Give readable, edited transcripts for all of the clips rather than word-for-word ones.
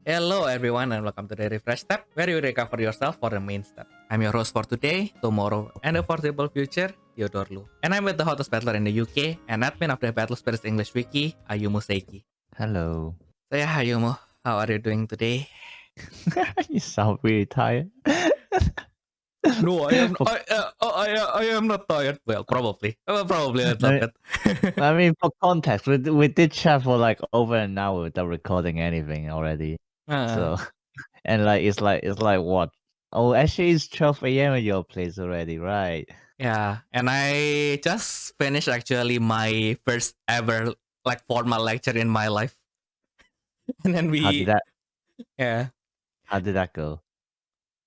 Hello everyone and welcome to the Refresh Step, where you recover yourself for the main step. I'm your host for today, tomorrow, and the foreseeable future, Theodore. And I'm with the hottest battler in the UK and admin of the Battle Spirits English Wiki, Ayumu Seiki. Hello. So yeah, Ayumu, how are you doing today? You sound really tired. No, I am. I am not tired. Well, probably a little bit. I mean, for context, we did chat for like over an hour without recording anything already. So, and it's like what? Oh, actually, it's 12 a.m. at your place already, right? Yeah, and I just finished actually my first ever like formal lecture in my life, and then How did that? yeah. How did that go?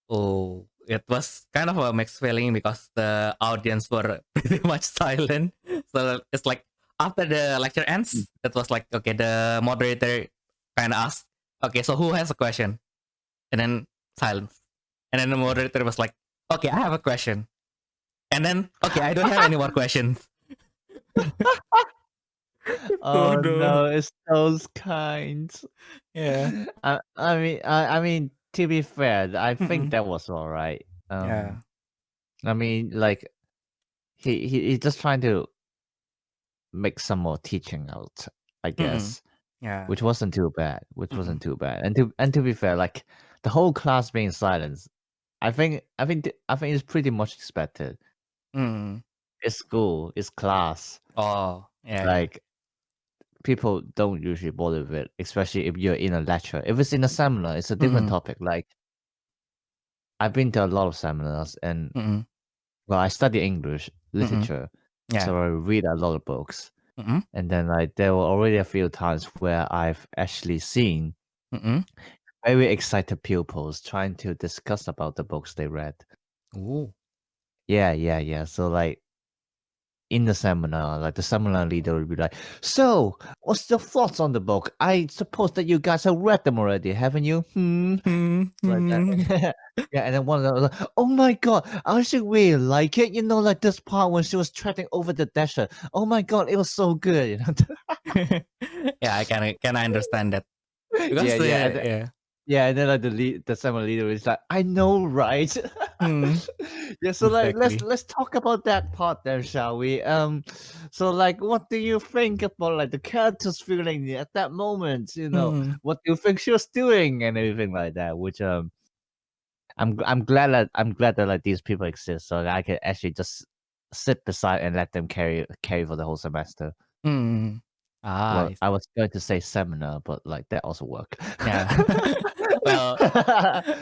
Oh, it was kind of a mixed feeling because the audience were pretty much silent. So it's like after the lecture ends, it was like, okay, the moderator kind of asked, okay, so who has a question? And then silence. And then the moderator was like, okay, I have a question. And then, okay, I don't have any more questions. Oh no. no, it's those kinds. Yeah. I mean, to be fair, I think Mm-mm. that was all right. Yeah. I mean, like he's just trying to make some more teaching out, I Mm-mm. guess, Yeah. which wasn't too bad. Mm-mm. And to be fair, like the whole class being silent, I think it's pretty much expected. Mm. It's school, it's class. Oh, yeah. Like people don't usually bother with it, especially if you're in a lecture. If it's in a seminar, it's a different Mm-mm. topic. Like I've been to a lot of seminars, and Mm-mm. well, I study English Mm-mm. literature, Yeah. so I read a lot of books. Mm-mm. And then like there were already a few times where I've actually seen Mm-mm. very excited pupils trying to discuss about the books they read. Ooh. Yeah. So like in the seminar, like the seminar leader would be like, "So, what's your thoughts on the book? I suppose that you guys have read them already, haven't you?" Like that. Yeah, and then one of them was like, "Oh my god, I actually really like it. You know, like this part when she was treading over the desert. Oh my god, it was so good." You know? Yeah, I can understand that because Yeah. yeah. Yeah, and then like the summer leader is like, I know, right? Mm, Yeah, so like exactly. let's talk about that part then, shall we? So like what do you think about like the character's feeling at that moment? You know, Mm, what do you think she was doing and everything like that? Which I'm glad that like these people exist so that I can actually just sit beside and let them carry for the whole semester. mm. Ah, Well, I I see. was going to say seminar, but like that also worked. Yeah. Well,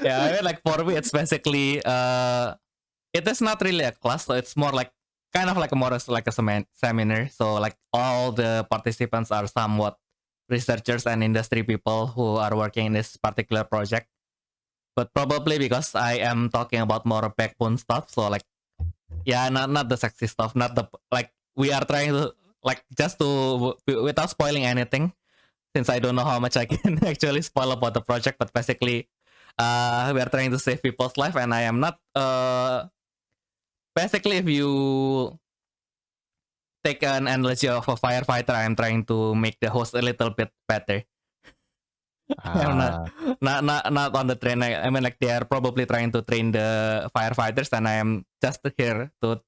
yeah, I mean, like for me, it's basically it is not really a class, so it's more like kind of like a more as like a seminar. So like all the participants are somewhat researchers and industry people who are working in this particular project. But probably because I am talking about more backbone stuff, so like yeah, not the sexy stuff, not the like we are trying to like just to without spoiling anything, since I don't know how much I can actually spoil about the project, but basically we are trying to save people's life, and I am not basically if you take an analogy of a firefighter, I'm trying to make the host a little bit better. I'm Ah. not on the train. I mean, like they are probably trying to train the firefighters, and I am just here to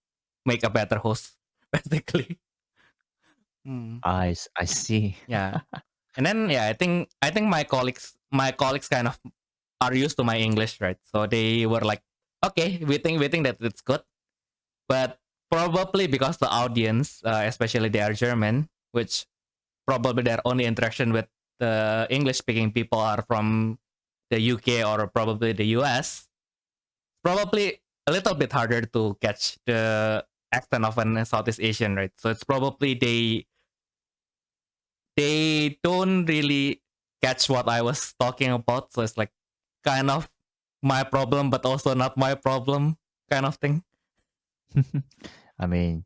make a better host, basically. Mm, I see. yeah, and then yeah, I think my colleagues kind of are used to my English, right? So they were like, okay, we think that it's good, but probably because the audience, especially they are German, which probably their only interaction with the English speaking people are from the UK or probably the US, probably a little bit harder to catch the accent of an Southeast Asian, right? So it's probably they don't really catch what I was talking about. So it's like kind of my problem, but also not my problem kind of thing. I mean,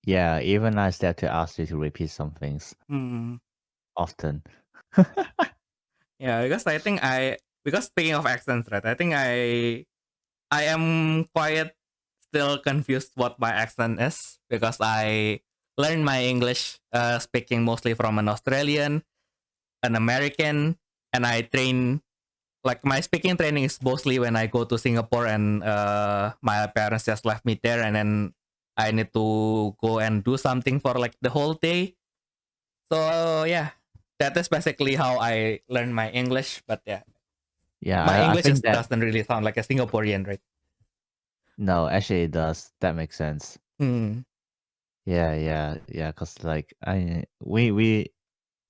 yeah, even I still have to ask you to repeat some things Mm. often. Yeah, because I think because speaking of accents, right? I think I am quite still confused what my accent is because I learned my English speaking mostly from an Australian, an American, and I train like my speaking training is mostly when I go to Singapore and my parents just left me there, and then I need to go and do something for like the whole day. So yeah, that is basically how I learn my English. But yeah, Yeah, my I English think that doesn't really sound like a Singaporean, right? no, actually it does. That makes sense. Mm. Yeah. Cause like we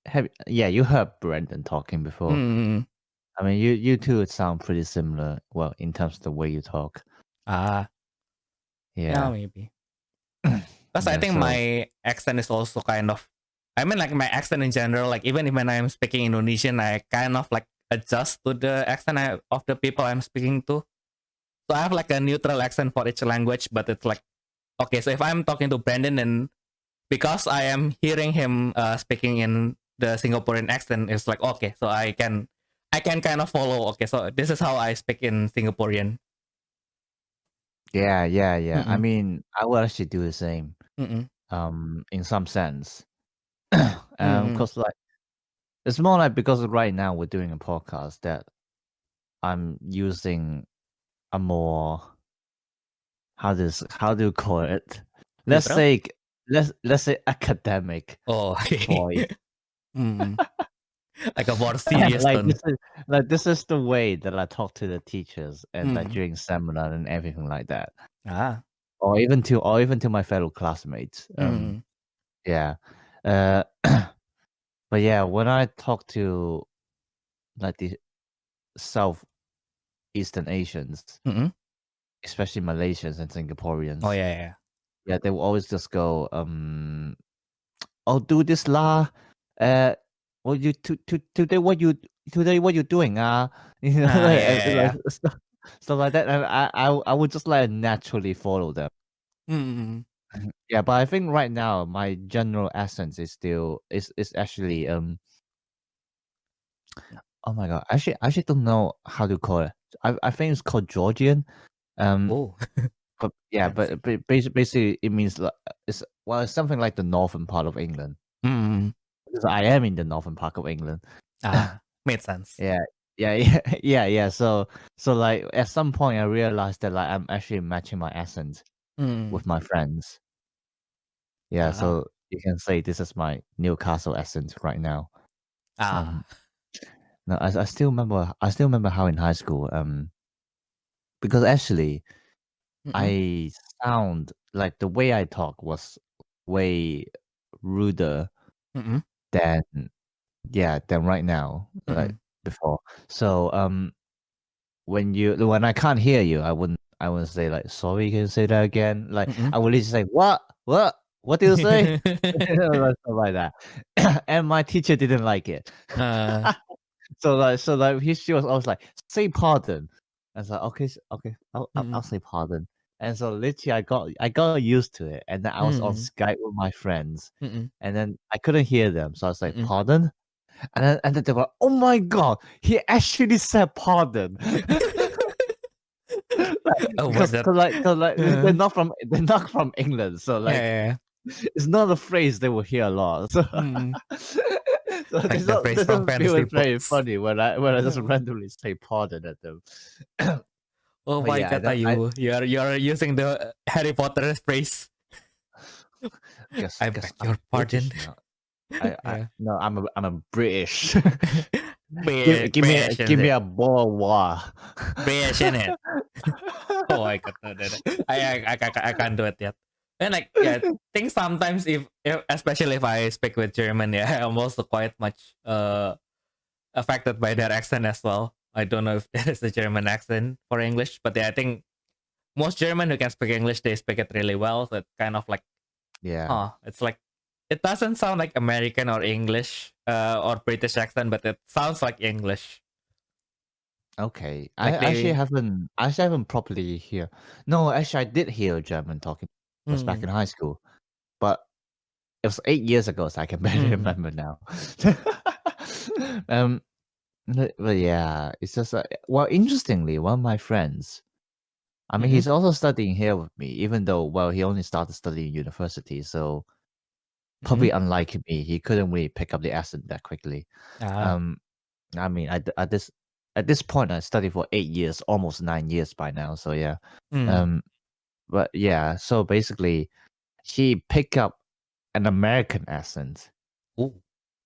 have you heard Brendan talking before. Mm. I mean, you two sound pretty similar. Well, in terms of the way you talk. Ah, yeah, Yeah. maybe. Because I Yeah. think So my accent is also kind of, I mean, like my accent in general, like even when I'm speaking Indonesian, I kind of like adjust to the accent of the people I'm speaking to. So I have like a neutral accent for each language, but it's like, okay, so if I'm talking to Brandon, and because I am hearing him speaking in the Singaporean accent, it's like, okay, so I can kind of follow. Okay, so this is how I speak in Singaporean. yeah. I Mm-mm, mean, I will actually do the same. mm-mm, In some sense. mm-mm. Cause like it's more like because right now we're doing a podcast that I'm using a more how do you call it? Let's Neutral? say let's say academic Oh, voice. mm, like a more serious like tone. this is the way that I talk to the teachers and like Mm. during seminar and everything like that. Ah. Or even to my fellow classmates. Mm. Yeah. Uh but yeah, when I talk to like the Southeastern Asians, Mm. especially Malaysians and Oh Singaporeans, yeah. yeah, they will always just go, "Oh, do this lah. Uh, what you today what you doing? You know, Ah, yeah, yeah, like yeah. stuff like that." And I would just like naturally follow them. Mm. Yeah, but I think right now my general essence is still is actually oh my god, I actually don't know how to call it. I think it's called Georgian. Um, Oh, but yeah, fancy. but basically it means like it's something like the northern part of England. Mm. Because I am in the northern part of England. Ah, made sense. Yeah, yeah. So like at some point I realized that like I'm actually matching my accent Mm. with my friends. Yeah, Ah. so you can say this is my Newcastle accent right now. Ah. Um, no, I still remember how in high school because actually Mm. I sound like the way I talk was way ruder Mm. than than right now, like Mm. before. So when I can't hear you, I wouldn't say like sorry, can you say that again? Like Mm. I would literally say, What do you say? Stuff like that. And my teacher didn't like it. Uh, So she was always like, say pardon. I was like, okay, okay, I'll mm. say pardon. And so literally I got used to it. And then I was on Mm. Skype with my friends. Mm. And then I couldn't hear them. So I was like, Mm. pardon? And then they were, oh my god, he actually said pardon. Like, Oh, what because that? they're not from England, so Yeah, like yeah, yeah. it's not a phrase they will hear a lot. So Mm. so Like the phrase they from don't feel fantasy it very books. funny when I just Uh, randomly say pardon at them. oh But my yeah, god, you you're using the Harry Potter phrase. guess I guess beg I'm your pardon. British now. I Yeah. no, I'm a British. Give me Patience, give me a ball of war. in it. Oh my god, no. I can't do it yet. And like, yeah, I think sometimes if especially if I speak with German, yeah, I'm also quite much affected by their accent as well. I don't know if there is a German accent for English, but yeah, I think most German who can speak English, they speak it really well. So it's kind of like, Yeah. it's like it doesn't sound like American or English or British accent, but it sounds like English. Okay. I Like actually haven't properly hear. No, actually I did hear German talking was back mm, in high school, but it was 8 years ago, so I can barely mm, remember now. um, but yeah, it's just well, interestingly, one of my friends. I mean, mm, he's also studying here with me, even though he only started studying university, so mm, probably unlike me, he couldn't really pick up the accent that quickly. ah, Um, I mean, I this at this point I studied for 8 years, almost 9 years by now. So yeah. But yeah, so basically he picked up an American accent Ooh.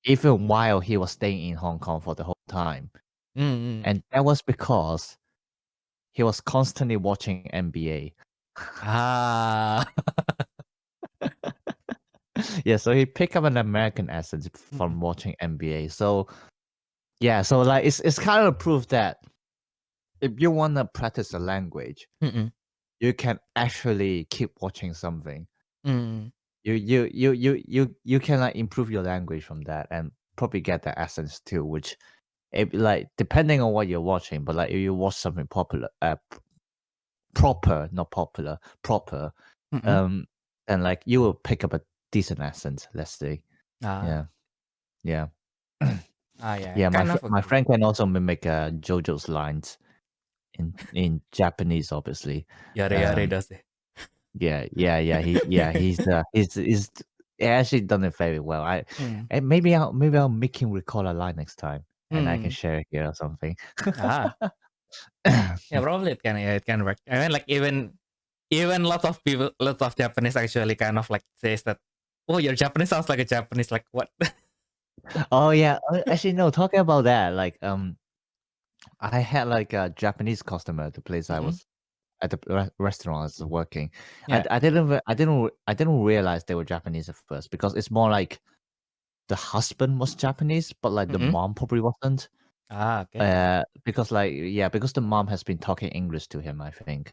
even while he was staying in Hong Kong for the whole time. And that was because he was constantly watching NBA. Ah. Yeah, so he picked up an American accent from watching NBA. So yeah, so like it's kind of proof that if you want to practice a language, you can actually keep watching something. You can like improve your language from that and probably get the essence too, which like depending on what you're watching, but like if you watch something proper, not popular, proper, and like you will pick up a decent accent, let's say. Yeah. Yeah, Yeah, kind of my agree. friend can also mimic JoJo's lines in Japanese, obviously. Yare yare does it. Yeah. He's he actually done it very well. And maybe I'll make him recall a line next time, and I can share it here or something. Ah, yeah, probably it can work. I mean, like even lots of people, lots of Japanese actually kind of like says that, oh, your Japanese sounds like a Japanese. Like what? Oh yeah, actually no. Talking about that, like I had like a Japanese customer at the place I was at the restaurant I was working. Yeah. I didn't realize they were Japanese at first because it's more like the husband was Japanese, but like the mom probably wasn't. Ah, okay. Because because the mom has been talking English to him, I think.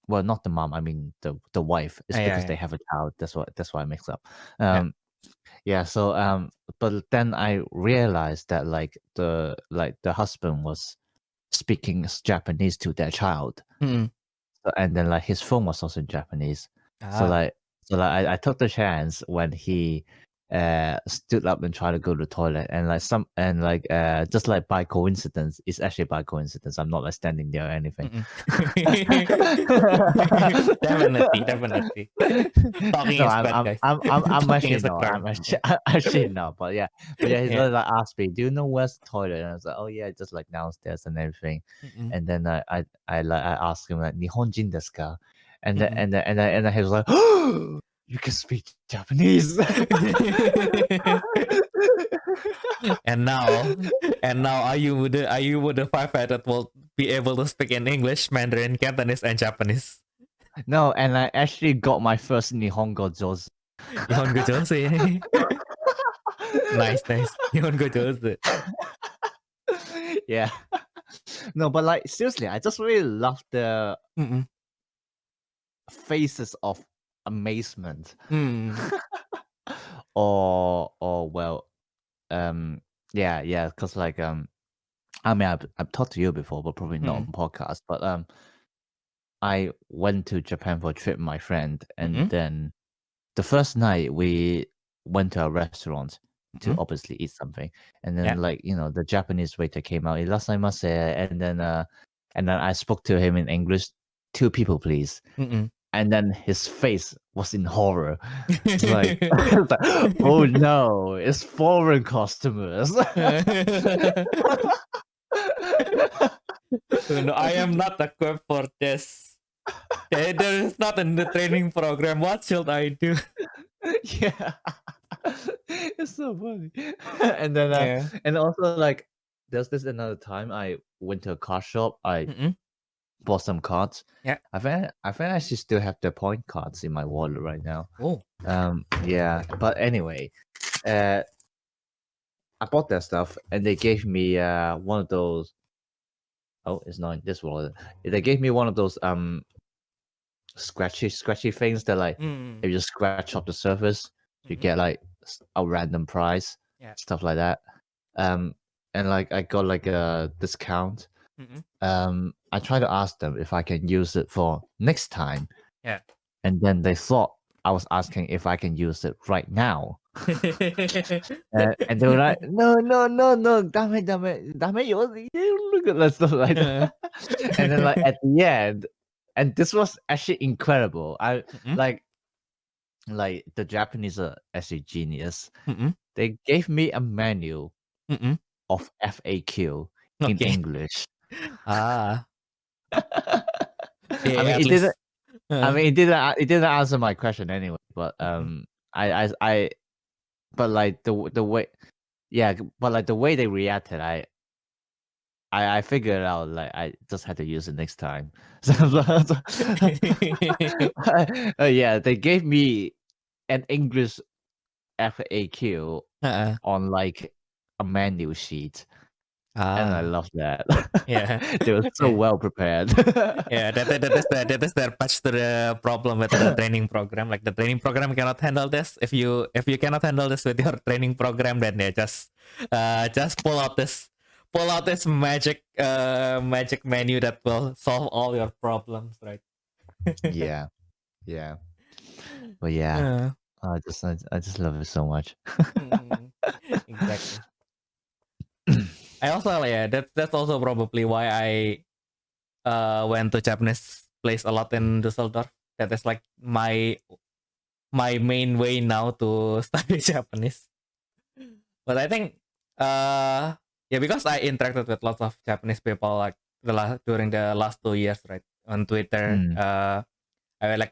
Well, not the mom. I mean the wife. It's because they have a child. That's why I mix up. Yeah. So but then I realized that like the husband was speaking Japanese to their child. So, and then like his phone was also in Japanese. So Ah. I took the chance when he stood up and tried to go to the toilet, and like just like by coincidence, it's actually by coincidence. I'm not like standing there or anything. Definitely. Talking No, is bad, guys. I'm Talking actually is a not. crime. I'm actually not. But yeah, he Yeah. like asked me, "Do you know where's the toilet?" And I was like, "Oh yeah, just like downstairs and everything." And then I asked him like, "Nihonjin desu ka?" And then he was like, "Oh, you can speak Japanese." and now Ayumu the firefighter will be able to speak in English, Mandarin, Cantonese, and Japanese. No, and I actually got my first Nihongo Jozu. Nihongo Jozu. Nice. Nihongo Jozu. Yeah. No, but like seriously, I just really love the faces of amazement. or well, because like I mean I've talked to you before, but probably not on podcast. But I went to Japan for a trip with my friend, and then the first night we went to a restaurant to obviously eat something, and then like the Japanese waiter came out, "Irassaimasu," and then I spoke to him in English, "2 people, please." And then his face was in horror. It's like, it's like, oh no, it's foreign customers. No, I am not equipped for this. There is not in the training program. What should I do? Yeah. It's so funny. And then and also like there's this another time I went to a car shop. I bought some cards. Yeah. I think I should still have the point cards in my wallet right now. Oh. Yeah. But anyway, I bought that stuff and they gave me one of those. Oh, it's not in this wallet. They gave me one of those scratchy things that like if you scratch up the surface, you get like a random prize, stuff like that. And like I got like a discount. I tried to ask them if I can use it for next time. Yeah. And then they thought I was asking if I can use it right now. And they were like, no, dame, you look at that stuff like that. And then like at the end, and this was actually incredible. I like the Japanese are actually genius. They gave me a menu of FAQ in Okay. English. Ah. I Yeah, mean, at it didn't. least. Uh, It didn't answer my question anyway. But I but like the way, yeah, but like the way they reacted, I figured out like I just had to use it next time. So, yeah, they gave me an English FAQ uh, on like a menu sheet, and I ah. love that. Yeah. They were so Yeah. well prepared. Yeah, that is their patch to the problem with the training program. Like the training program cannot handle this. If you cannot handle this with your training program, then yeah, just pull out this magic menu that will solve all your problems, right? Yeah, yeah, but yeah, Uh, I just love it so much. mm, exactly. I also yeah, that's also probably why I went to Japanese place a lot in Düsseldorf. That is like my main way now to study Japanese. But I think yeah, because I interacted with lots of Japanese people like during the last 2 years, right? On Twitter. Mm,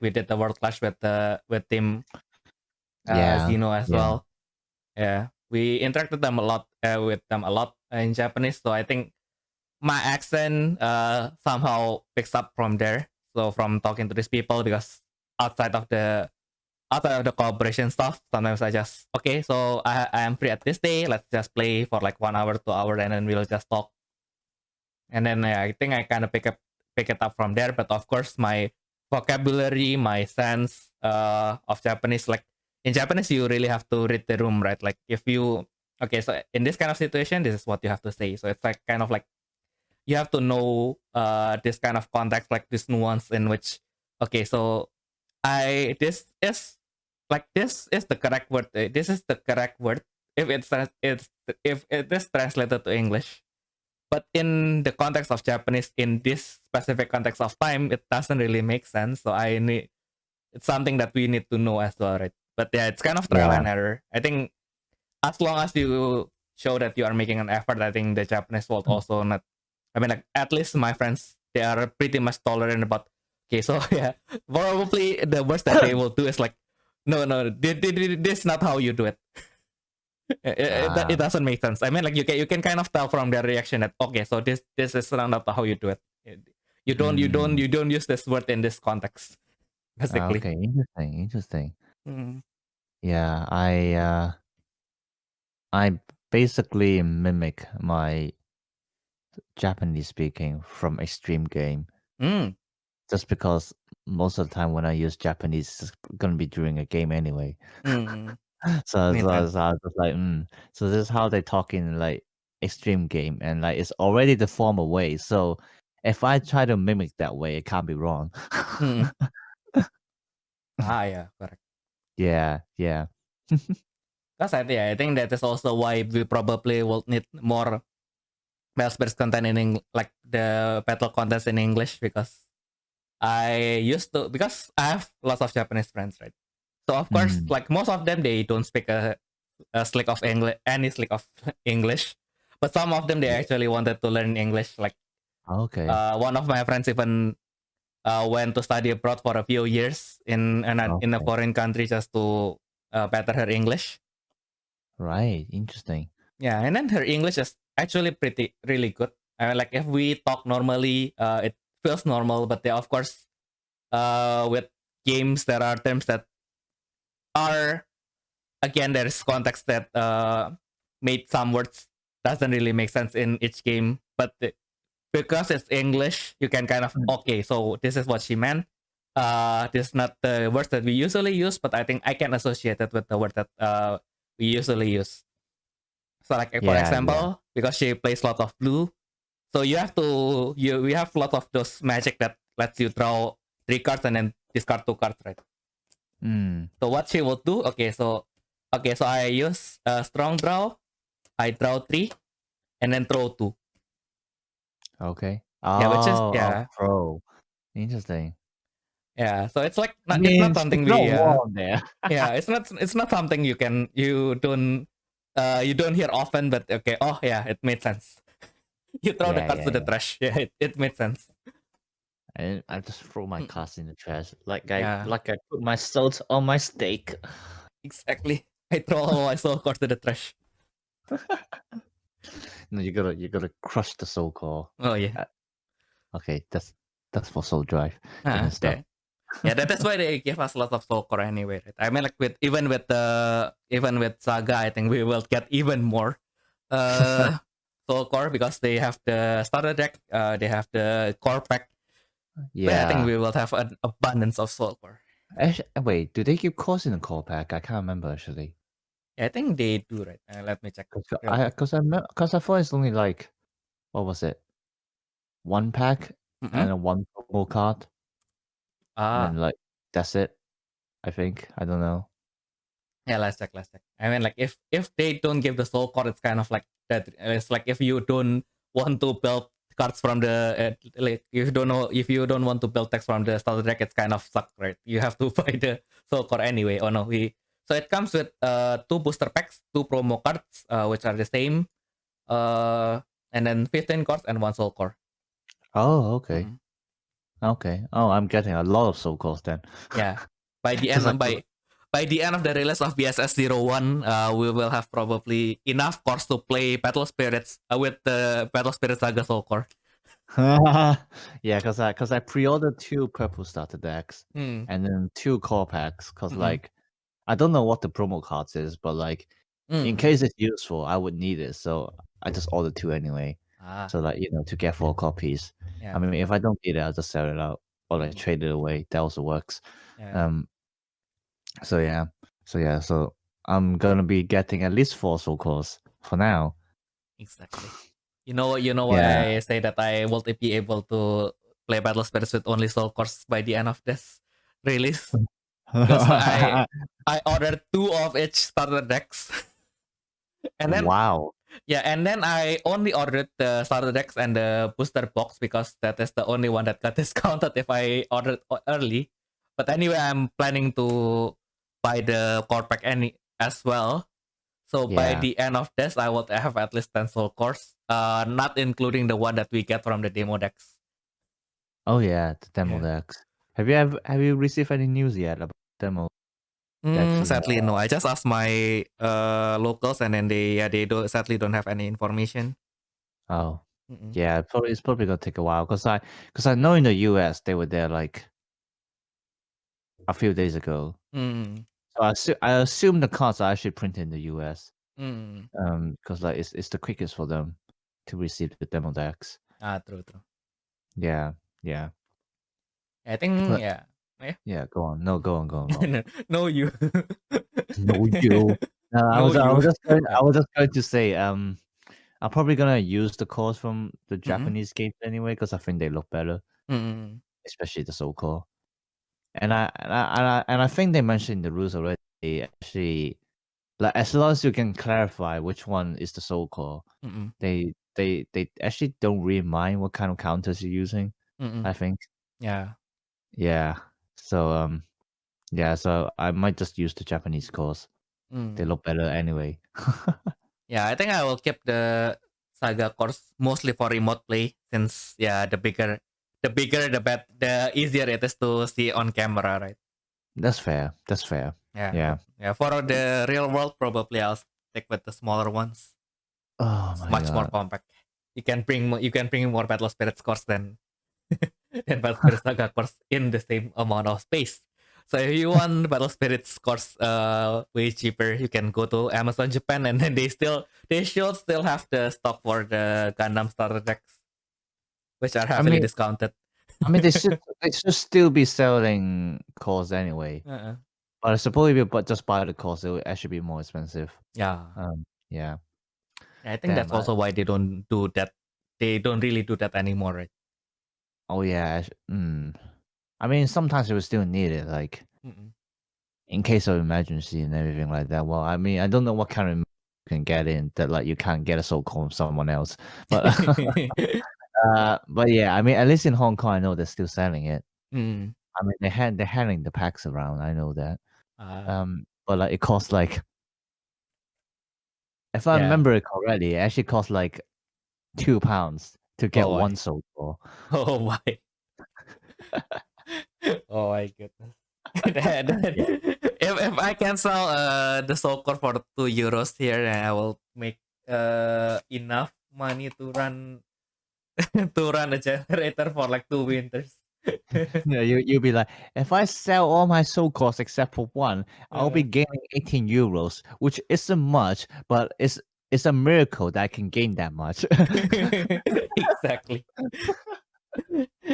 We did the world clash with team as yeah, you know as yeah, well. Yeah. We interacted them a lot with them a lot in Japanese. So I think my accent somehow picks up from there. So from talking to these people because outside of the outside of the cooperation stuff, sometimes I just okay, so I am free at this day. Let's just play for like 1 hour, 2 hour, and then we'll just talk. And then I think I kind of pick it up from there. But of course, my vocabulary, my sense of Japanese, like in Japanese, you really have to read the room, right? Like if you okay, so in this kind of situation, this is what you have to say. So it's like kind of like you have to know this kind of context, like this nuance in which okay, so I this is the correct word. This is the correct word if it's if it is translated to English. But in the context of Japanese, in this specific context of time, it doesn't really make sense. So I need it's something that we need to know as well, right? But yeah, it's kind of trial yeah. and error. I think as long as you show that you are making an effort, I think the Japanese will also not. I mean, like at least my friends, they are pretty much tolerant about. Okay, so yeah, probably the worst that they will do is like, no, this is not how you do it. It Ah, doesn't make sense. I mean, like you can kind of tell from their reaction that okay, so this is not how you do it. mm, You don't use this word in this context, basically. okay, interesting, interesting. Mm. Yeah, I basically mimic my Japanese speaking from Extreme Game Mm. just because most of the time when I use Japanese, it's gonna be during a game anyway. Mm. So, Makes sense. I was just like, so this is how they talk in like Extreme Game, and like it's already the formal way. So if I try to mimic that way, it can't be wrong. Mm. Ah, yeah, correct. Yeah, yeah. I think that is also why we probably will need more Bellspears content in like the battle contest in English because I used to because I have lots of Japanese friends, right? So of course, Mm, like most of them, they don't speak a slick of English, any slick of English, but some of them they yeah. actually wanted to learn English. Like Okay. one of my friends even went to study abroad for a few years in a Okay. foreign country just to better her English. Right. Interesting. Yeah, and then her English is actually pretty really good. Like if we talk normally, it feels normal. But yeah, of course, with games, there are terms that are again there's context that made some words doesn't really make sense in each game. But because it's English, you can kind of Mm. okay. So this is what she meant. This is not the words that we usually use, but I think I can associate it with the word that we usually use. So like for Yeah, yeah. example, because she plays lots of blue, so we have lots of those magic that lets you draw 3 cards and then discard 2 cards, right? Mm, So what she will do, so I use a strong draw, I draw 3, and then throw 2. okay. Yeah, which is Oh, pro. Interesting. yeah. So it's like I it's not mean, something it's not we wrong there. yeah, it's not something you don't hear often, but okay, oh yeah, it made sense. You throw the Yeah, cards to the yeah. trash. Yeah, it made sense. And I just throw my Mm, cards in the trash, Yeah, like I put my salt on my steak. exactly. I throw all my soul cards to the trash. No, you gotta crush the soul core. Oh yeah. Okay, that's for soul drive. Different stuff. Yeah. Yeah, that's why they give us lots of soul core anyway, right? I mean, like even with Saga, I think we will get even more soul core because they have the starter deck, they have the core pack. So yeah, I think Yeah. we will have an abundance of soul core. Actually, wait, do they keep costs in the core pack? I can't remember actually. Yeah, I think they do, right? Let me check Cause real quick. I thought it's only like, what was it? One pack Mm-hmm. and a one promo card, and Ah, then like that's it. I think I don't know. yeah, let's check. Let's check. I mean, like if they don't give the soul core, it's kind of like that. It's like if you don't want to build cards from the like if you don't want to build text from the starter deck, it's kind of suck, right? You have to buy the soul core anyway. Oh no, we so it comes with two booster packs, two promo cards, which are the same, uh, and then 15 cards and one soul core. Oh, okay, Mm-mm. okay. Oh, I'm getting a lot of soul calls then. Yeah, by the Cause end I by the end of the release of BSS 01, we will have probably enough cores to play Battle Spirits with the Battle Spirit Saga Soul Core. yeah, cause I pre-ordered 2 purple starter decks Mm. and then 2 core packs. Cause Mm-mm. like I don't know what the promo cards is, but like in Mm. case it's useful, I would need it. So I just ordered 2 anyway. Ah, So like to get 4 copies. I yeah. mean, if I don't need it, I'll just sell it out or like Mm-mm. trade it away. That also works. Yeah, Um. So yeah. So I'm gonna be getting at least 4 soul cores for now. exactly. You know Yeah. why I say that I will be able to play Battle Spirits with only Soul Cores by the end of this release? Because I ordered two of each starter decks. And then Wow. yeah, and then I only ordered the starter decks and the booster box because that is the only one that got discounted if I ordered early. But anyway, I'm planning to buy the core pack as well. So by Yeah. the end of this, I will have at least 10 soul cores, not including the one that we get from the demo decks. Oh yeah, the demo Yeah. decks. Have you received any news yet about demo decks in Sadly, no. I just asked my locals, and then they don't sadly don't have any information. Oh. Mm-mm. Yeah, it's probably gonna take a while because I know in the US they were there like a few days ago. Mm. So I assume the cards are actually printed in the US. Mm. Because like it's the quickest for them to receive the demo decks. Ah, true, true. Yeah, yeah. I think But yeah. Yeah. yeah, go on. No, go on, go on, go on. No, you. No, you. No, No, you. I Yeah. was just going to say I'm probably gonna use the cores from the Mm-mm. Japanese games anyway because I think they look better, Mm-mm. especially the Soul Core. And I think they mentioned in the rules already. Actually, like as long as you can clarify which one is the Soul Core, Mm-mm. they actually don't really mind what kind of counters you're using. Mm-mm. I think. Yeah. Yeah. So yeah. So I might just use the Japanese cores. They Mm. look better anyway. Yeah, I think I will keep the Saga course mostly for remote play since yeah, the easier it is to see on camera, right? That's fair. That's fair. Yeah, Yeah. but yeah, for the real world, probably I'll stick with the smaller ones. Oh It's my much more god. compact. You can bring more Battle Spirits course than than Battle Spirits Saga course in the same amount of space. So if you want Battle Spirits course way cheaper, you can go to Amazon Japan, and then they should still have the stock for the Gundam starter decks, which are I heavily mean, discounted. they should still be selling cores anyway. Uh-uh. But I suppose if you just buy the cores, it will actually be more expensive. Yeah. Yeah. I think Damn. that's also why they don't do that. They don't really do that anymore, right? Oh yeah. I mean, sometimes you will still need it, like Mm-mm. in case of emergency and everything like that. Well, I mean, I don't know what kind of you can get in that like you can't get a soul core from someone else, but but yeah, I mean, at least in Hong Kong, I know they're still selling it. Mm. I mean, they're handing the packs around. I know that. Ah, But like it costs like, if I yeah. remember it correctly, it actually costs like £2 to get Oh my. one soul core. Oh my. Oh my goodness. Yeah. If I can sell the soul core for €2 here, then I will make enough money to run to run a generator for like 2 winters. Yeah, you'll be like, if I sell all my soul cores except for one, I'll be gaining €18, which isn't much, but it's a miracle that I can gain that much. Exactly.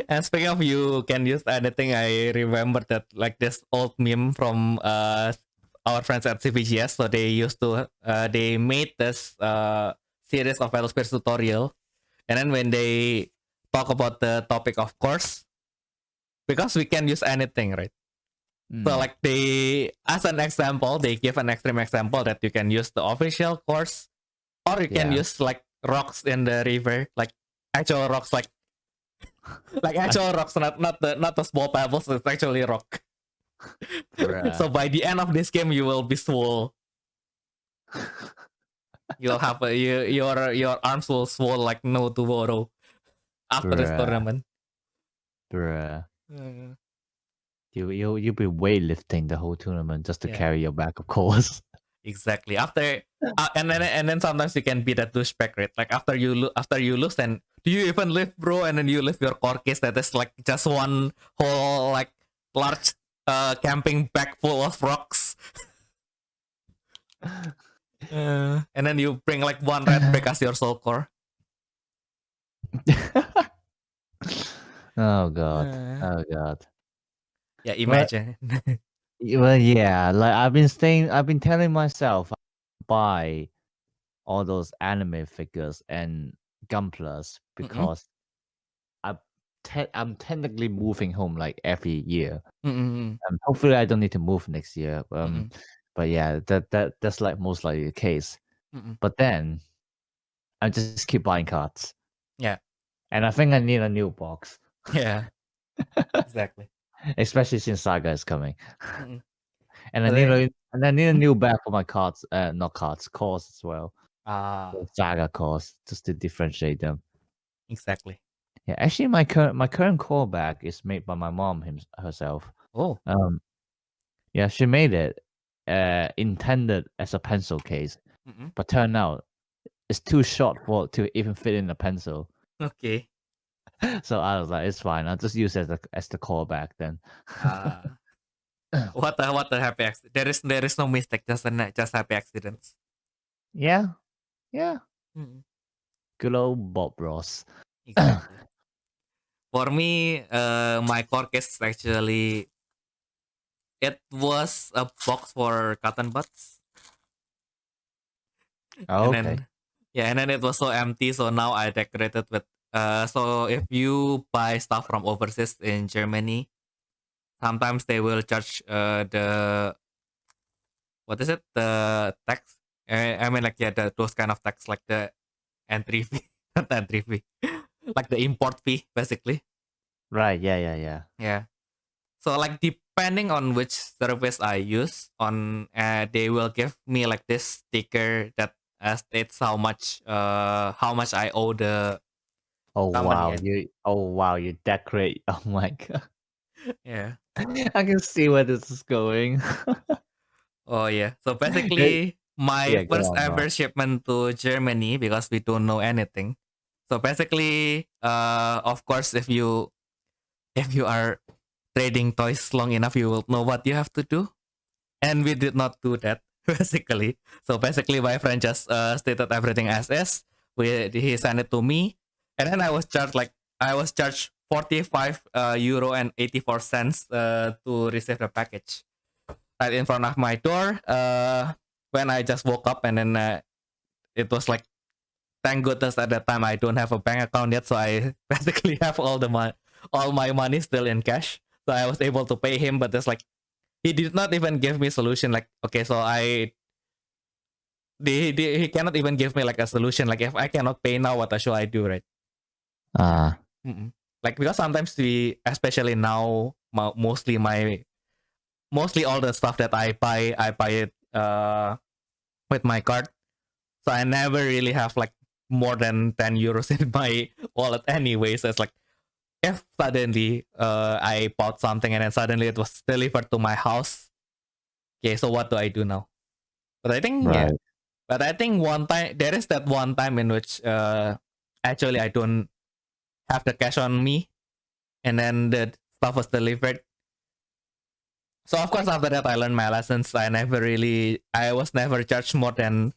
And speaking of you can use anything, I remember that like this old meme from our friends at CPGS. So they used to they made this series of Velosphere tutorial, and then when they talk about the topic of course, because we can use anything, right? So like they, as an example, they give an extreme example that you can use the official course, or you can Yeah. use like rocks in the river, like actual rocks, like actual rocks, not the small pebbles. It's actually rock. Bruh. So by the end of this game, you will be swole. You'll have your arms will swell like no tomorrow after this Bruh. tournament. Bruh. You'll be weightlifting the whole tournament just to Yeah. carry your back, of course. Exactly. After and then sometimes you can be that douchebag, right? Like after you lose, then do you even live, bro? And then you leave your core case that is like just one whole like large camping bag full of rocks. And then you bring like one red brick as your soul core. Oh god. Uh, Oh god. Yeah, imagine. Well, yeah, like I've been telling myself buy all those anime figures and Gunplas because I'm technically moving home like every year. Hopefully I don't need to move next year. But yeah, that's like most likely the case. But then I just keep buying cards. Yeah. And I think I need a new box. Yeah. Exactly. Especially since Saga is coming. And I But need a new bag for my cards, not cards, cores as well. Ah, Saga cores, just to differentiate them. exactly. Yeah, actually, my current core bag is made by my mom herself. Oh. Yeah, she made it, intended as a pencil case, but turned out it's too short to even fit in a pencil. Okay. So I was like, it's fine. I'll just use it as the core bag then. What a happy accident. There is no mistake, just happy accidents. Yeah. Good old Bob Ross. Exactly. For me, my core case actually it was a box for cotton buds. Oh, And okay. then and then it was so empty, so now I decorated with so if you buy stuff from overseas in Germany, sometimes they will charge the what is it? The tax. I mean like those kind of tax like the entry fee, not entry fee. Like the import fee basically. Right. Yeah. Yeah. So like depending on which service I use on they will give me like this sticker that states how much I owe the Oh company. wow, you decorate. Oh my god. Yeah. I can see where this is going. Oh yeah. So basically my Yeah, go first on, go on. ever shipment to Germany because we don't know anything. So basically of course if you are trading toys long enough you will know what you have to do. And we did not do that basically. So basically my friend just stated everything as is. He sent it to me and then I was charged 45 euro and 84 cents to receive the package right in front of my door when I just woke up, and then it was like, thank goodness at that time I don't have a bank account yet, so I basically have all my money still in cash, so I was able to pay him. But it's like he did not even give me solution. Like, okay, so he cannot even give me like a solution. Like, if I cannot pay now, what should I do, right? Like, because sometimes especially now, mostly all the stuff that I buy it with my card. So I never really have like more than 10 euros in my wallet anyway. So it's like, if suddenly I bought something and then suddenly it was delivered to my house, okay, so what do I do now? But I think yeah, Right. but I think one time there is that one time in which actually I don't have the cash on me, and then the stuff was delivered. So of course after that I learned my lessons. I was never charged more than,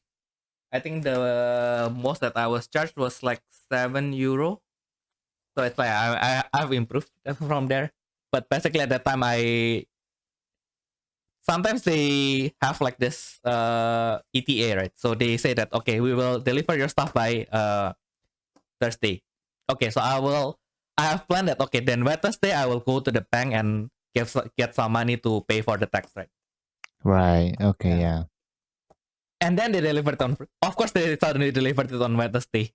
I think the most that I was charged was like 7 euro. So it's like I've improved from there. But basically at that time sometimes they have like this ETA, right? So they say that okay, we will deliver your stuff by Thursday. Okay, so I have planned that okay, then Wednesday I will go to the bank and get some money to pay for the tax, right? Right. Okay. Yeah. Yeah. And then they delivered on, of course they suddenly delivered it on Wednesday.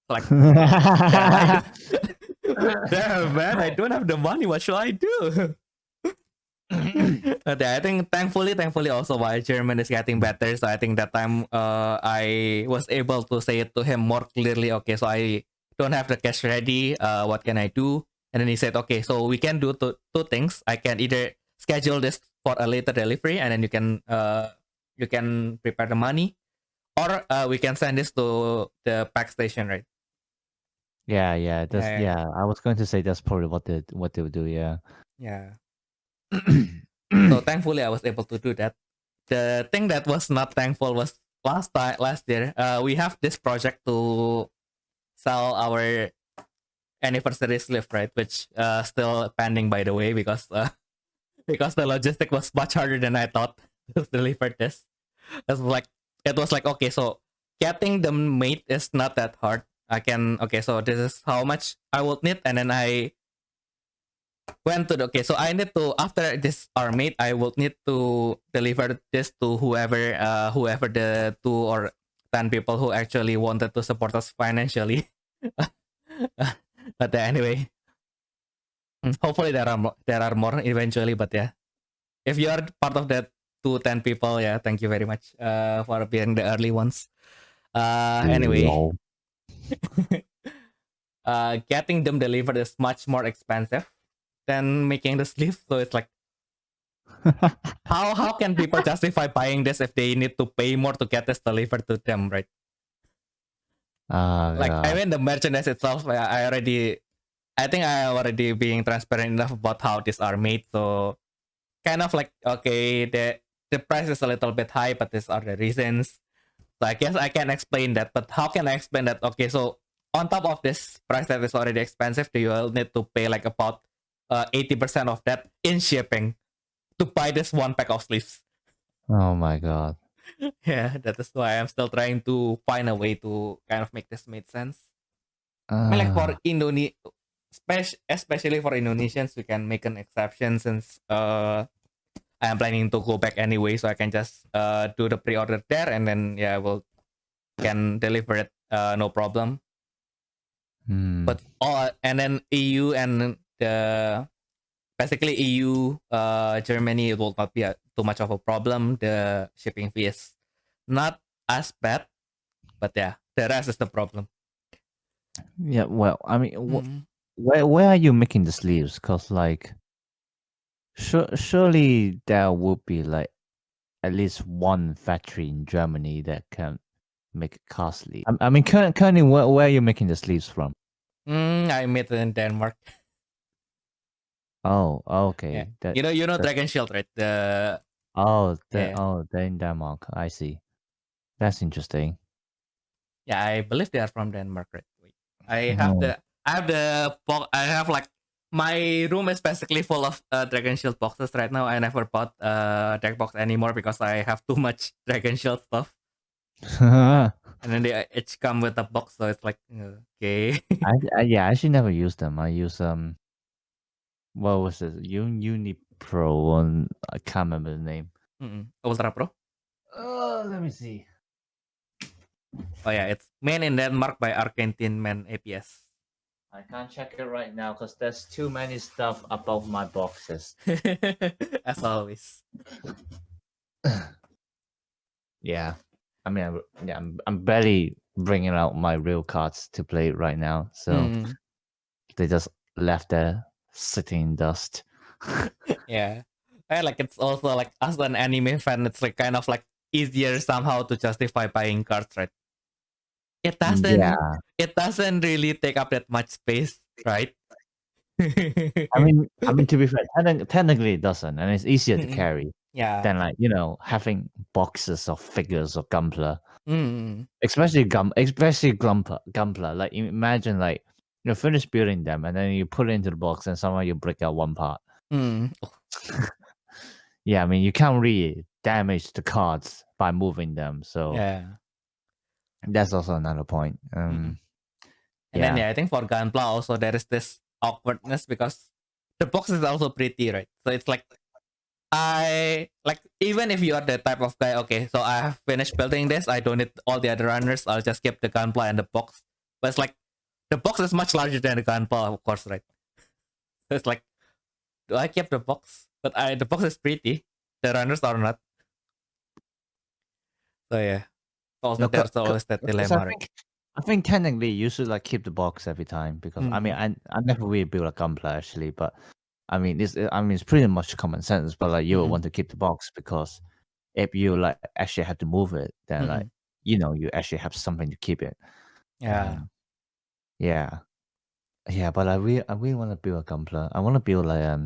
Like, damn, damn man, I don't have the money. What should I do? Okay, I think thankfully also while German is getting better, so I think that time I was able to say it to him more clearly. Okay, so I don't have the cash ready. What can I do? And then he said, okay, so we can do two things. I can either schedule this for a later delivery, and then you can prepare the money, or we can send this to the pack station, right? Yeah. Yeah. That's Yeah, yeah. I was going to say that's probably what they would do. Yeah. yeah. So thankfully I was able to do that. The thing that was not thankful was last year. We have this project to sell our anniversary sleeve, right? Which still pending by the way, because because the logistic was much harder than I thought to deliver this. It was like okay, so getting them made is not that hard. I can okay, so this is how much I would need, and then I went to the okay, so I need to, after this are made, I will need to deliver this to whoever the 2 or 10 people who actually wanted to support us financially. But anyway, hopefully there are more eventually. But yeah, if you are part of that 2 10 people, yeah, thank you very much for being the early ones. Anyway, Lol. getting them delivered is much more expensive than making the sleeve. So it's like, how can people justify buying this if they need to pay more to get this delivered to them, right? Like I God. mean the merchandise itself, I think I already being transparent enough about how these are made. So kind of like okay, the price is a little bit high, but these are the reasons. So I guess I can explain that. But how can I explain that? Okay, so on top of this price that is already expensive, you will need to pay like about 80% of that in shipping to buy this one pack of sleeves. Oh my God. Yeah, that is why I'm still trying to find a way to kind of make this make sense. I mean, like for especially for Indonesians, we can make an exception since I am planning to go back anyway, so I can just do the pre-order there, and then yeah, we'll can deliver it no problem. But and then EU and the basically EU, Germany, it will not be too much of a problem. The shipping fee is not as bad, but yeah, the rest is the problem. Yeah. Well, I mean, Mm. where are you making the sleeves? Cause like, surely there would be like at least one factory in Germany that can make it costly. I mean, currently, where are you making the sleeves from? I made it in Denmark. Oh, Yeah. okay. You know that Dragon Shield, right? The yeah, they're in Denmark. I see. That's interesting. yeah. I believe they are from Denmark, right? Wait, I have Oh. I have like my room is basically full of Dragon Shield boxes right now. I never bought deck box anymore because I have too much Dragon Shield stuff. And then they each come with a box, so it's like okay. I actually never used them. I use what was it? Unipro, and I can't remember the name. Ultra Pro. Let me see. Oh yeah, it's made in Denmark by Argentine Man APS. I can't check it right now because there's too many stuff above my boxes. As always. Yeah, I mean, I'm barely bringing out my real cards to play it right now. So they just left there sitting in dust. Yeah. Like it's also like as an anime fan, it's like kind of like easier somehow to justify buying cards, right? It Yeah. doesn't really take up that much space, right? I mean, to be fair, technically it doesn't, and it's easier to carry Yeah. than like having boxes of figures of Gunpla, Mm. especially Gunpla. Like imagine like you finish building them and then you put it into the box and somehow you break out one part. Mm. Yeah, I mean you can't really damage the cards by moving them, so Yeah. that's also another point. And then I think for Gunpla also there is this awkwardness because the box is also pretty, right? So it's like I like even if you are the type of guy, okay, so I have finished building this, I don't need all the other runners, I'll just keep the Gunpla and the box. But it's like the box is much larger than the Gunpla, of course, right? So it's like, do I keep the box? But the box is pretty. The runners are not. So yeah. Also there's always that dilemma, right? I think technically you should like keep the box every time because I mean I never really built a Gunpla actually, but I mean it's pretty much common sense, but like you would want to keep the box because if you like actually have to move it, then like you actually have something to keep it. Yeah. Yeah, but I really want to build a Gunpla. I want to build like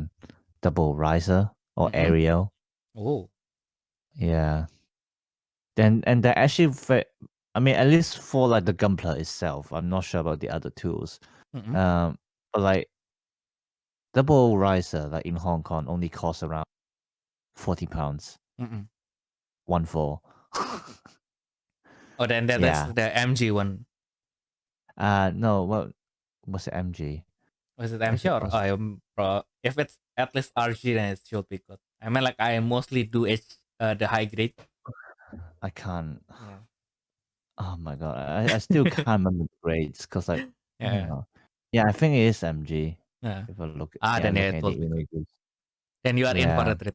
double riser or aerial. Oh. Yeah. And they're actually I mean, at least for like the Gunpla itself, I'm not sure about the other tools. But like double riser, like in Hong Kong, only costs around £40. 1-4. Oh, then that's the MG one. No, what's the MG? Was it MG or if it's at least RG, then it should be good. I mean, like I mostly do the high grade. I can't. Yeah. Oh my god, I still can't remember the grades because like Yeah. Yeah, I think it is MG. Yeah. If I look, Then look it at will the be good. images. Then you are in for the trip.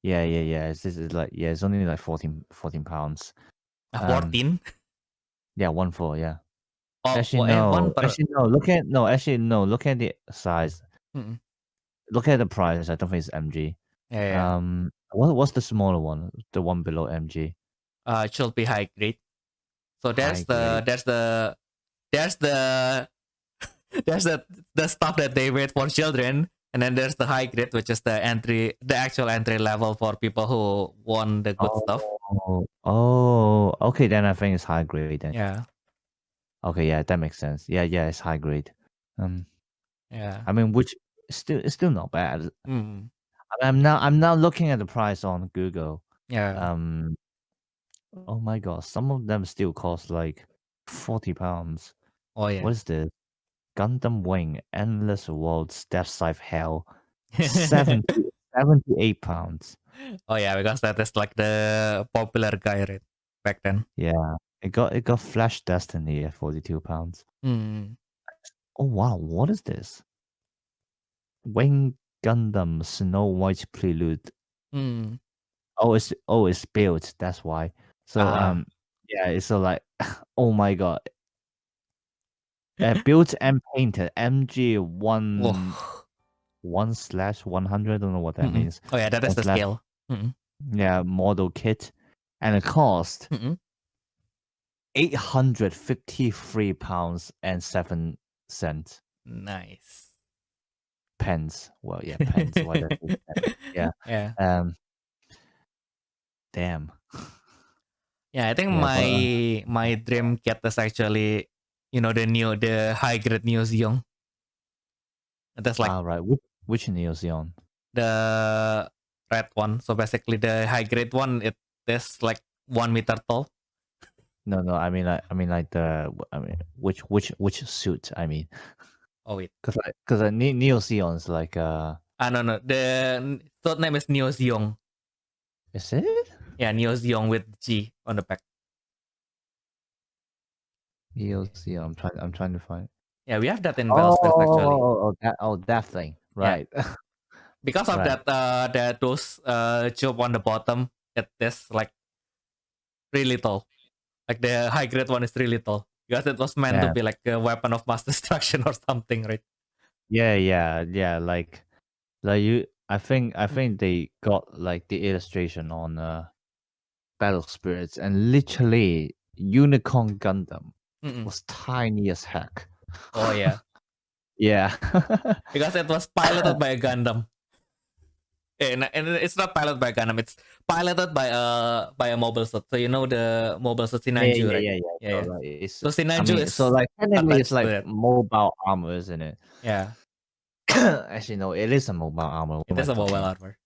Yeah. This is like it's only like 14 pounds. 14? Yeah, 1-4. Yeah. Oh, Actually no. Actually, no. Look at the size. Look at the price. I don't think it's MG. Yeah. What's the smaller one? The one below MG. It should be high grade. So High grade. there's the the stuff that they made for children, and then there's the high grade, which is the actual entry level for people who want the good stuff. Okay. Then I think it's high grade. Then. Yeah. Okay. Yeah, that makes sense. Yeah. It's high grade. Yeah. I mean, which it's still not bad. Mm. I'm now looking at the price on Google. Yeah. Oh my god, some of them still cost like £40. Oh yeah. What is this? Gundam Wing, Endless Worlds, Death Scythe Hell, 78 pounds. Oh yeah, because that is like the popular guy right back then. Yeah, it got Flash Destiny at £42. Mm. Oh wow, what is this? Wing Gundam Snow White Prelude. Mm. It's built. That's why. So yeah, it's so like oh my god. Built and painted MG one 1/100. I don't know what that means. Oh yeah, that is the scale. Yeah, model kit, and it cost £853 and 7 cents. Nice. Pence. Well, yeah, pence. Why that is pence. Yeah. Yeah. Damn. Yeah, I think my dream kit is actually, the high grade Neo Zeon. That's like right. Which Neo Zeon? the red one. So basically, the high grade one, it is like 1 meter tall. No. I mean which suit? I mean. Oh wait. Because Neo Zeon's like no. The third name is Neo Zeon. Is it? Yeah, Neo Zeon with G on the back. Neo Zeon. I'm trying to find. Yeah, we have that in Bellspace actually. That thing. Right. Yeah. Because of right. that those job on the bottom, it is like really tall. Like the high grade one is really tall because it was meant to Yeah. be like a weapon of mass destruction or something, right? Yeah. Like you. I think they got like the illustration on Battle Spirits, and literally Unicorn Gundam Mm-mm. was tiny as heck. Oh yeah, Yeah. because it was piloted by a Gundam. And it's not piloted by a Gundam. It's piloted by a mobile suit. So you know the mobile suit Sinanju, right? Yeah. Yeah, So yeah. like it's. So I Sinanju mean, so is like technically it's attached to like that. mobile armor, isn't it? Yeah, Actually, no, it is a mobile armor. What it am I is a talking mobile about? armor.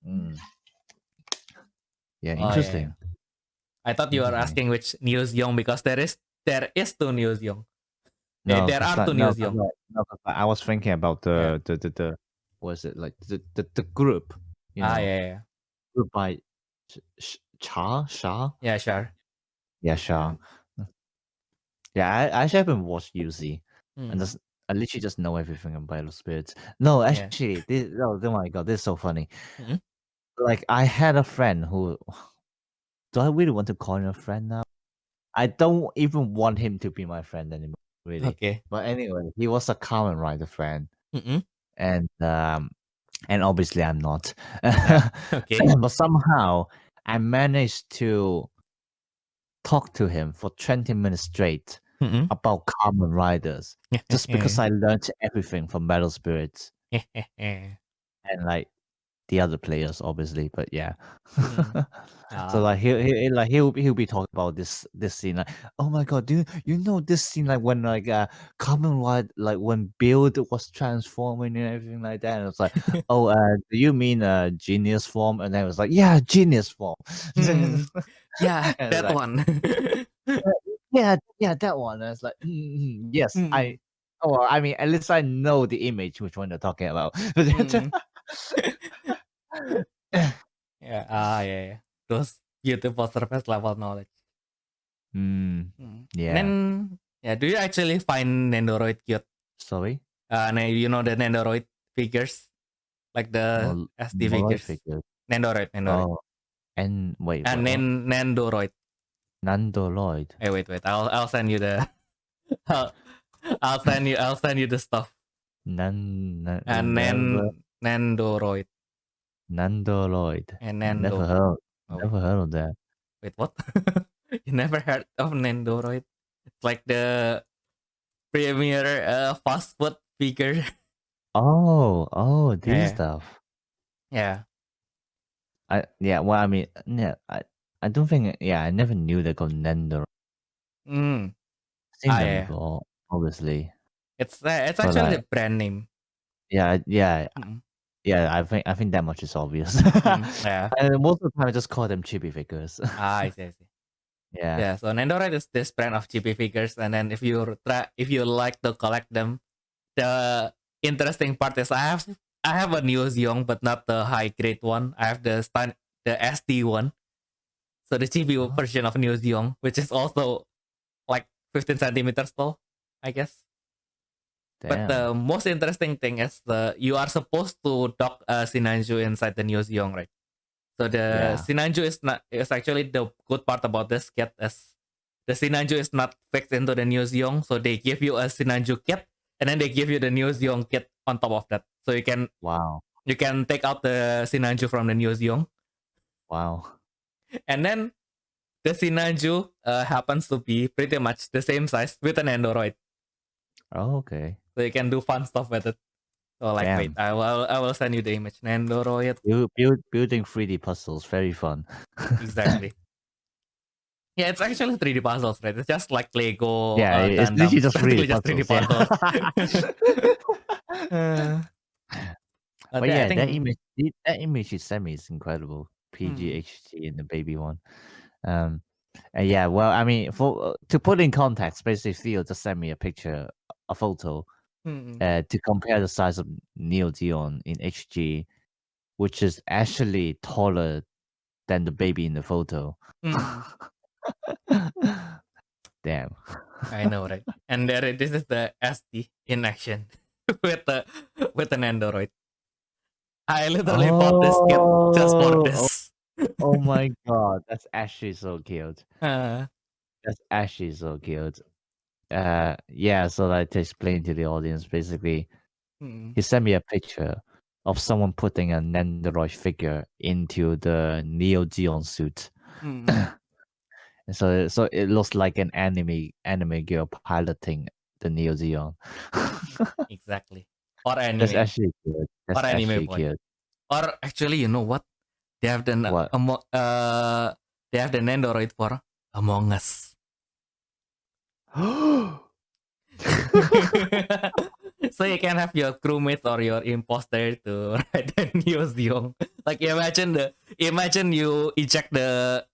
Mm. Yeah, Oh yeah, yeah. interesting. I thought you were Interesting. asking which News Young because there is two News Young. No, There cause are like two no, News 'cause Young. I was thinking about Yeah. the what is it like the group, Ah yeah, yeah, group by Shah. yeah. Sure. Yeah, Shah. Yeah, I actually haven't watched UC, and Mm, just I literally just know everything about Battle Spirits. No, yeah. actually, oh my god, this is so funny. Mm-mm. Like I had a friend who, do I really want to call him a friend now? I don't even want him to be my friend anymore, really. Okay. But anyway, he was a Kamen Rider friend, Mm-mm. and obviously I'm not. Yeah. Okay. But somehow I managed to talk to him for 20 minutes straight Mm-mm. about Kamen Riders, just because I learned everything from Battle Spirits and like the other players, obviously. But yeah. Mm. So Ah. like he'll be talking about this scene like, oh my god, do you know this scene like when like Kamen Rider, like when Build was transforming and everything like that, and it's like, oh do you mean genius form? And then it was like, yeah, genius form. Mm. Yeah, And it's that like, one. yeah, that one. And it's like, yes, Mm-mm. I mean, at least I know the image which one they're talking about. Mm. Yeah. Ah, yeah, yeah. Those beautiful surface level knowledge. Mm, Mm. And then, yeah. yeah, do you actually find Nendoroid cute? Sorry. You know the Nendoroid figures, like the SD Moloid figures. figure. Nendoroid. Oh, and wait, And what? Nendoroid. Nandoloid. Hey, wait. I'll send you the. I'll, I'll send you the stuff. And Never Nendoroid. Nandoloid. And Never Nendo. heard. Oh wait. Never heard of that. Wait, what? You never heard of Nendoroid? It's like the premier fast food figure. Oh, these Yeah. stuff. Yeah. Well, I mean, yeah, I don't think. Yeah, I never knew they called Nandoloid. Mm. Seen Ah, them yeah. before, obviously, It's but actually like, the brand name. yeah. Mm-mm. Yeah, I think that much is obvious. Yeah. And most of the time, I just call them chibi figures. Ah, I see. Yeah. Yeah. So Nendoroid is this brand of GP figures, and then if you like to collect them, the interesting part is I have a News Young, but not the high grade one. I have the SD one. So the GP Oh, version of News Young, which is also like 15 centimeters tall, I guess. But damn. the most interesting thing is you are supposed to dock a Sinanju inside the News Young, right? So the Yeah. Sinanju is actually the good part about this kit is the Sinanju is not fixed into the News Young, so they give you a Sinanju kit and then they give you the News Young kit on top of that. So Wow. you can take out the Sinanju from the News Young, Wow. and then the Sinanju happens to be pretty much the same size with an Android. Oh, okay. So you can do fun stuff with it. So like, wait, Damn. I will send you the image. Nendoroid, Building 3D puzzles, very fun. exactly. Yeah, it's actually 3D puzzles, right? It's just like Lego Yeah, it's literally Gundams, just 3D basically just 3D puzzles. Yeah. puzzles. uh, But I yeah, think. that image you sent me is incredible. Hmm, PGHT and the baby one. Um, and yeah, well, I mean, for to put in context, basically, Theo just sent me a photo, hmm, to compare the size of Neo Dion in HG, which is actually taller than the baby in the photo. hmm. Damn. I know, right? And this is the SD in action with the with an Android. I literally bought this kit just for Oh, this. Oh my god, that's actually so cute. Uh, That's actually so cute. Yeah, so like to explain to the audience, basically, mm, he sent me a picture of someone putting a Nendoroid figure into the Neo Geo suit. mm, And so it looks like an anime girl piloting the Neo Geo. exactly. Or That's anime. actually cute. That's Or anime actually boy. cute. Or actually, you know what? They have the What? they have the Nendoroid for Among Us. So you can have your crewmates or your imposter to ride the Neozeong. Like imagine you eject the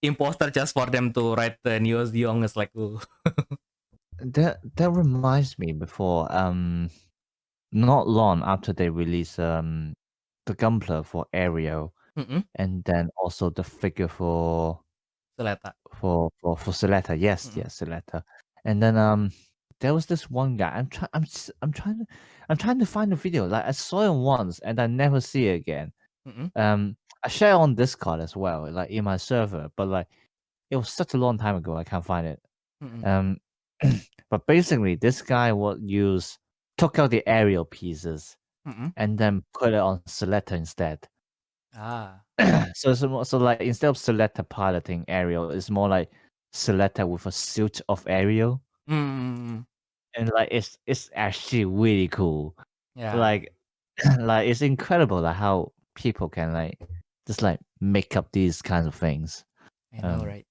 imposter just for them to ride the Neozeong. It's like ooh. That reminds me before not long after they release the Gunpla for Ariel Mm-mm. and then also the figure for Seleta. Seleta. Yes, Mm-mm. yes, Seleta. And then there was this one guy. I'm trying to find the video. Like I saw it once and I never see it again. Mm-mm. I share on Discord as well, like in my server, but like it was such a long time ago. I can't find it. Mm-mm. Um, but basically, this guy took out the aerial pieces Mm-mm. and then put it on Selector instead. Ah. So like instead of Selector piloting aerial, it's more like Selector with a suit of aerial, Mm. and like it's actually really cool. Yeah. Like like it's incredible like how people can like just like make up these kinds of things. I know, Um, right?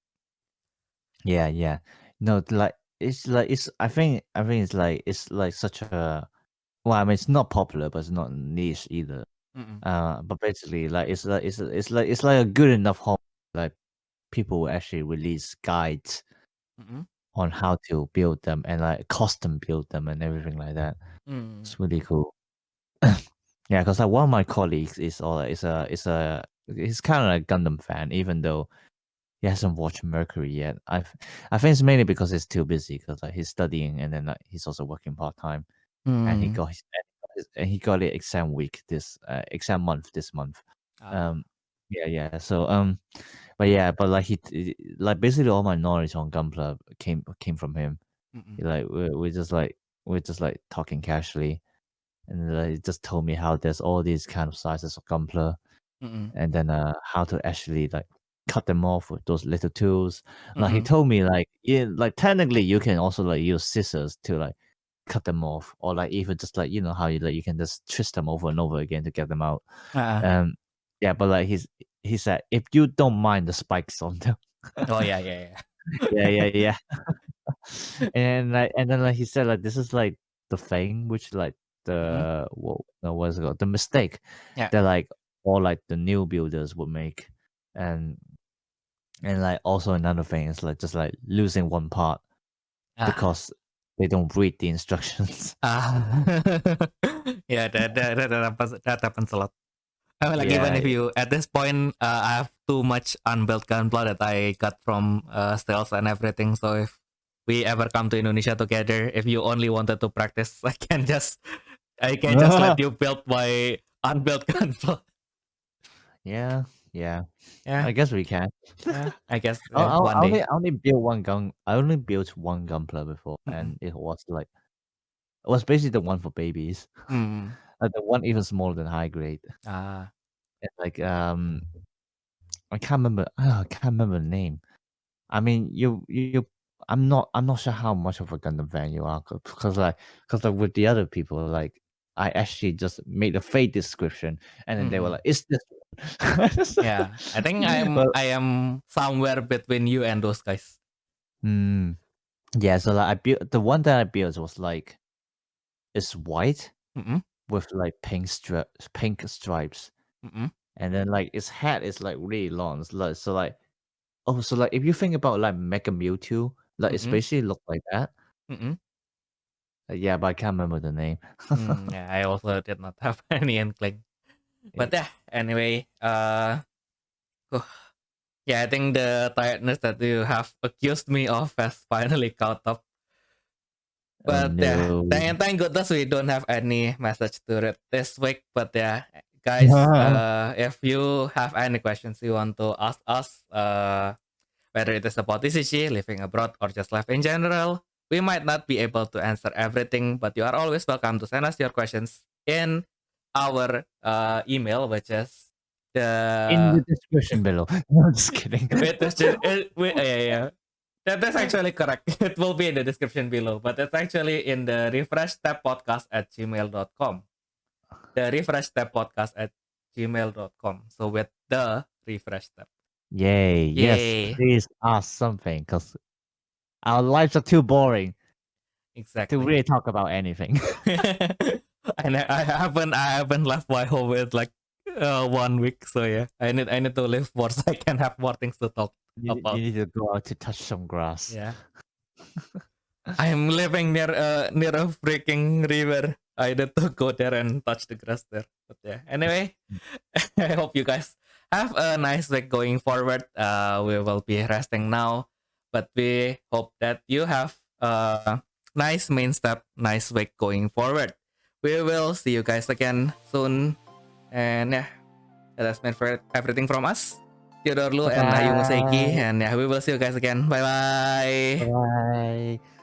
yeah, yeah. No, like it's I think it's like such a well, I mean it's not popular, but it's not niche either. Mm-mm. But basically, like it's like a good enough home. Like people will actually release guides Mm-mm. on how to build them and like custom build them and everything like that. Mm. It's really cool. Yeah, because like one of my colleagues he's kind of like Gundam fan, even though he hasn't watched Mercury yet. I think it's mainly because he's too busy because like he's studying and then like he's also working part time and Mm. he got it exam month this month. Ah. Um, yeah. So but yeah, but like like basically all my knowledge on Gunpla came from him. Mm-mm. Like we're just like talking casually, and he just told me how there's all these kind of sizes of Gunpla, Mm-mm. and then how to actually like cut them off with those little tools. Like he Mm-mm. told me like yeah, like technically you can also like use scissors to like cut them off, or like even just like you know how you can just twist them over and over again to get them out. Ah. Um, yeah, but like he said if you don't mind the spikes on them, Oh yeah, yeah, yeah. yeah. And then like he said like this is like the thing which like Mm-mm. the what is it called, the mistake Yeah. that like all like the new builders would make, and like also another thing is like just like losing one part Ah. because they don't read the instructions. Ah. Yeah, that happens a lot. I mean, like even Yeah, if you at this point, I have too much unbuilt gunpla that I got from sales and everything. So if we ever come to Indonesia together, if you only wanted to practice, I can just let you build my unbuilt gunpla. yeah, yeah. Yeah, I guess we can. yeah. I guess I one day. only built one gun. I only built one gunpla before, Mm-mm. and it was basically the one for babies. Mm. The one even smaller than high grade. Ah. And like I can't remember. I can't remember the name. I mean, I'm not sure how much of a Gundam fan you are, because like with the other people, like I actually just made a fake description, and then they were Mm-mm. like, "It's this one." Yeah, I think But I am somewhere between you and those guys. mm, yeah, so like I built the one that I built was like it's white Mm-mm. with like pink stripes, Mm-mm. and then like its head is like really long. So like oh, so like if you think about like Mega Mewtwo, like it's Mm-mm. basically look like that. Mm-mm. Yeah, but I can't remember the name. Yeah, I also did not have any inkling. Eh, But yeah, anyway, oh, yeah, I think the tiredness that you have accused me of has finally caught up. oh But yeah, no. thank goodness we don't have any message to read this week. But yeah, guys, if you have any questions you want to ask us, whether it is about TCG, living abroad, or just life in general, we might not be able to answer everything, but you are always welcome to send us your questions in our email, which is In the the description below. No, just kidding. yeah. That's actually correct. It will be in the description below, but it's actually in the refresh tab podcast at gmail.com. The refresh tab podcast at gmail.com. So with the refresh tab. Yay. Yes, Yay. please ask something because our lives are too boring to Exactly. really talk about anything. And I haven't left WiHo with like 1 week. So yeah, I need to live more so I can have more things to talk You about. need to go out to touch some grass. Yeah. I'm living near a freaking river. I need to go there and touch the grass there. But yeah. Anyway, I hope you guys have a nice week going forward. We will be resting now, but we hope that you have a nice main step, nice week going forward. We will see you guys again soon. And yeah, that's been for everything from us. Theodore Lu and Ayumu Seiki. And yeah, we will see you guys again. Bye bye. Bye.